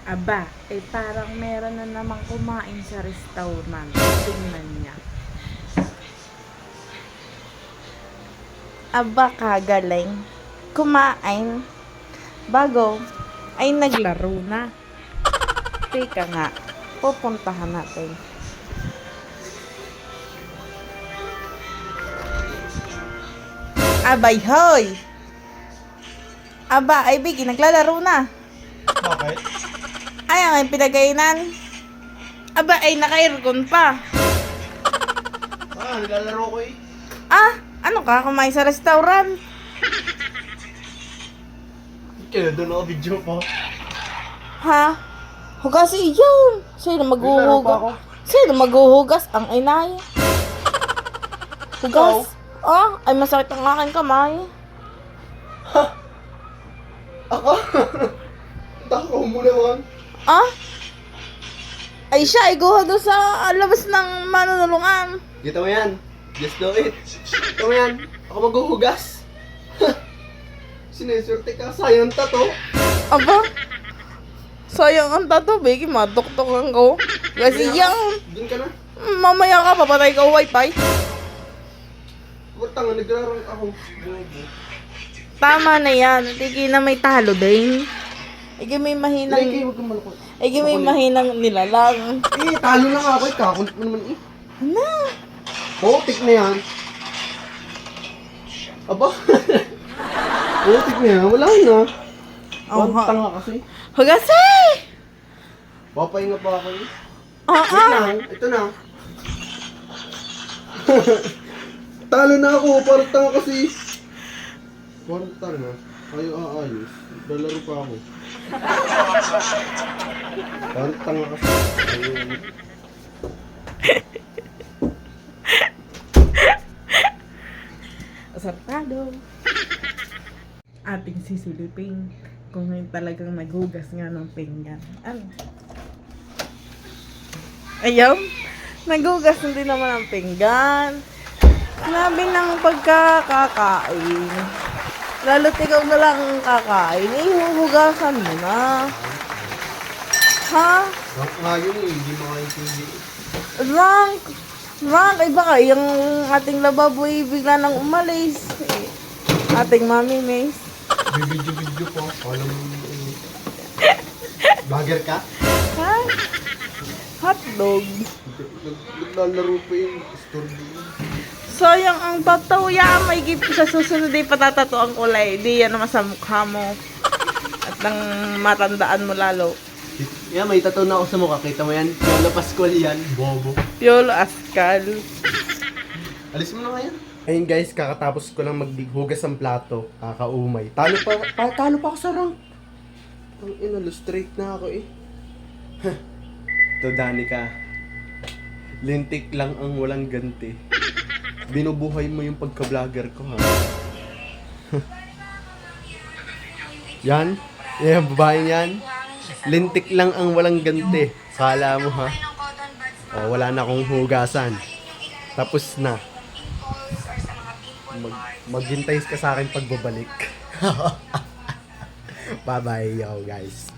Aba, parang meron na namang kumain sa restaurant. Tingnan niya. Aba, kagaling. Kumain. Bago, ay naglaro na. Teka nga, pupuntahan natin. Abay, hoy! Aba, ay Biggie, naglalaro na. Bakit? Ay, ang pinagainan. Aba, ay naka-aircon pa. Nilalaro ko eh. Ah, ano ka? Kumain sa restaurant? Kaya doon ako video po. Ha? Hugasi yun. Sino Naglalaro pa ako. maghuhugas? Sino maghuhugas? Ang inay. Hugas? Ah, ay masakit ang aking kamay. Ako? Tako mo naman. Ah? Ay siya, ay guho doon sa labas ng manunulungan. Kita mo yan. Just do it. Kita mo yan. Ako maghuhugas. Sineswerte ka. Sayang tato. Aba? Sayang ang tato, Becky. Matuktokan ko. Kasi yung Doon ka na. mamaya ka, papatay ka wifi. Ba't tanga, nagrarang ako. Tama na yan. Tiki na may talo din. Igi may mahinang... Lagi, huwag kang malukot. Igi may mahinang nilalang. Talo na nga ako. Kakulit mo naman eh. Ano? Putik na yan. Aba? Putik na yan. Wala na. Oh, Ba't tanga kasi? Hugasi! Papahinga pa ako eh. Ah, Wait lang, ito na. Talo na ako, parang tanga kasi. Parang tanga. Ayaw aayos. Lalaro pa ako. Parang tanga kasi. Ayaw. Asartado. Ating sisilipin kung ngayon talagang naghugas nga ng pinggan. Ano? Ayaw? Naghugas din naman ang pinggan. Sinabi ng pagkakakain. Lalo't ikaw na lang ang kakain, ihuhugasan mo na. Ha? Rank nga yun eh, hindi makaintindi. Rank! Rank! Ay baka yung ating lababo ay bigla nang umalis. Ating mami Mace. Bibidyo-bidyo po. Alam mo vlogger ka? Ha? Hotdog. Naglalaro pa yung story. Sayang ang tataw yan. May gift sa susunod ay patatato ang kulay. Di yan naman sa mukha mo. At nang matandaan mo lalo. Yan, may tattoo na ako sa mukha. Kita mo yan? Lola Pascual yan. Bobo. Piolo Ascal. Alis mo na nga yan. Ayun guys, kakatapos ko lang maghugas ang plato. Kakaumay. Talo pa ako sa rank. Ang inalo, straight na ako eh. Ito, Danica. Lintik lang ang walang ganti. Binubuhay mo yung pagka-vlogger ko, ha? Yan? Yan, babae yan. Lintik lang ang walang ganti. Kala mo, ha? O, wala na akong hugasan. Tapos na. Maghintay ka sa akin pagbabalik. Bye-bye, yo, guys.